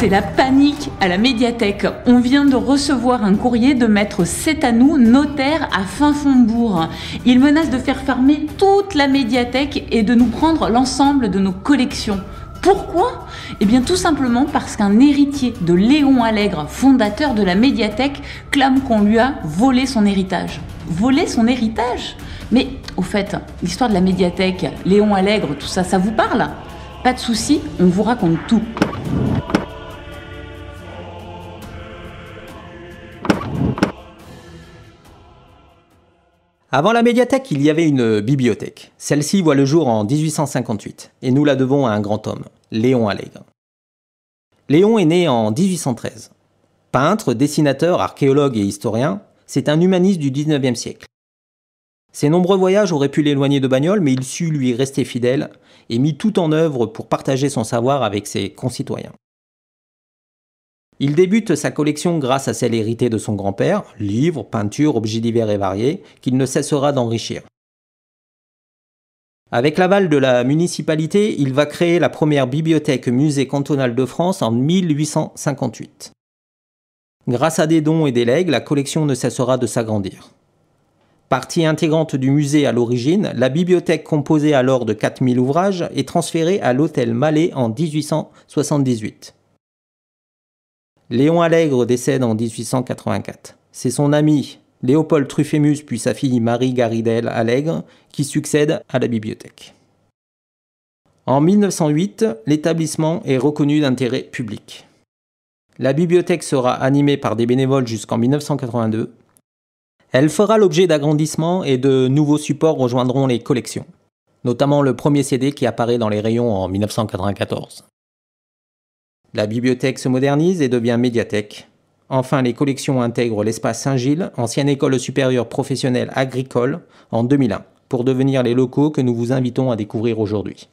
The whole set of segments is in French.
C'est la panique à la médiathèque. On vient de recevoir un courrier de maître Setanou, notaire à Finfondbourg. Il menace de faire fermer toute la médiathèque et de nous prendre l'ensemble de nos collections. Pourquoi ? Eh bien tout simplement parce qu'un héritier de Léon Allègre, fondateur de la médiathèque, clame qu'on lui a volé son héritage. Voler son héritage ? Mais au fait, l'histoire de la médiathèque, Léon Allègre, tout ça, ça vous parle ? Pas de souci, on vous raconte tout. Avant la médiathèque, il y avait une bibliothèque. Celle-ci voit le jour en 1858, et nous la devons à un grand homme, Léon Allègre. Léon est né en 1813. Peintre, dessinateur, archéologue et historien, c'est un humaniste du 19e siècle. Ses nombreux voyages auraient pu l'éloigner de Bagnoles, mais il sut lui rester fidèle et mit tout en œuvre pour partager son savoir avec ses concitoyens. Il débute sa collection grâce à celle héritée de son grand-père, livres, peintures, objets divers et variés, qu'il ne cessera d'enrichir. Avec l'aval de la municipalité, il va créer la première bibliothèque-musée cantonale de France en 1858. Grâce à des dons et des legs, la collection ne cessera de s'agrandir. Partie intégrante du musée à l'origine, la bibliothèque composée alors de 4000 ouvrages est transférée à l'hôtel Mallet en 1878. Léon Allègre décède en 1884. C'est son ami Léopold Truffaut puis sa fille Marie Garidel Allègre qui succèdent à la bibliothèque. En 1908, l'établissement est reconnu d'intérêt public. La bibliothèque sera animée par des bénévoles jusqu'en 1982. Elle fera l'objet d'agrandissements et de nouveaux supports rejoindront les collections, notamment le premier CD qui apparaît dans les rayons en 1994. La bibliothèque se modernise et devient médiathèque. Enfin, les collections intègrent l'espace Saint-Gilles, ancienne école supérieure professionnelle agricole, en 2001, pour devenir les locaux que nous vous invitons à découvrir aujourd'hui.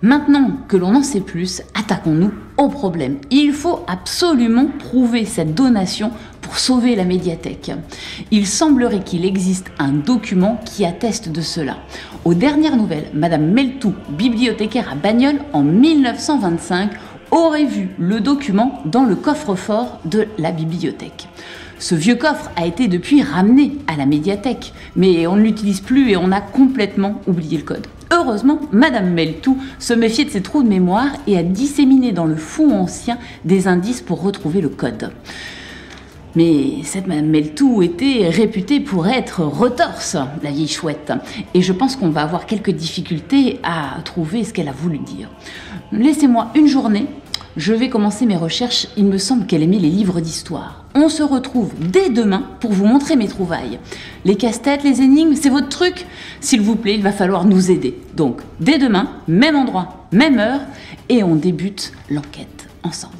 Maintenant que l'on en sait plus, attaquons-nous au problème. Il faut absolument prouver cette donation pour sauver la médiathèque. Il semblerait qu'il existe un document qui atteste de cela. Aux dernières nouvelles, Madame Meltou, bibliothécaire à Bagnoles en 1925, aurait vu le document dans le coffre-fort de la bibliothèque. Ce vieux coffre a été depuis ramené à la médiathèque, mais on ne l'utilise plus et on a complètement oublié le code. Heureusement, Madame Meltou se méfiait de ses trous de mémoire et a disséminé dans le fond ancien des indices pour retrouver le code. Mais cette Madame Meltou était réputée pour être retorse, la vieille chouette, et je pense qu'on va avoir quelques difficultés à trouver ce qu'elle a voulu dire. Laissez-moi une journée, je vais commencer mes recherches, il me semble qu'elle aimait les livres d'histoire. On se retrouve dès demain pour vous montrer mes trouvailles. Les casse-têtes, les énigmes, c'est votre truc ? S'il vous plaît, il va falloir nous aider. Donc, dès demain, même endroit, même heure, et on débute l'enquête ensemble.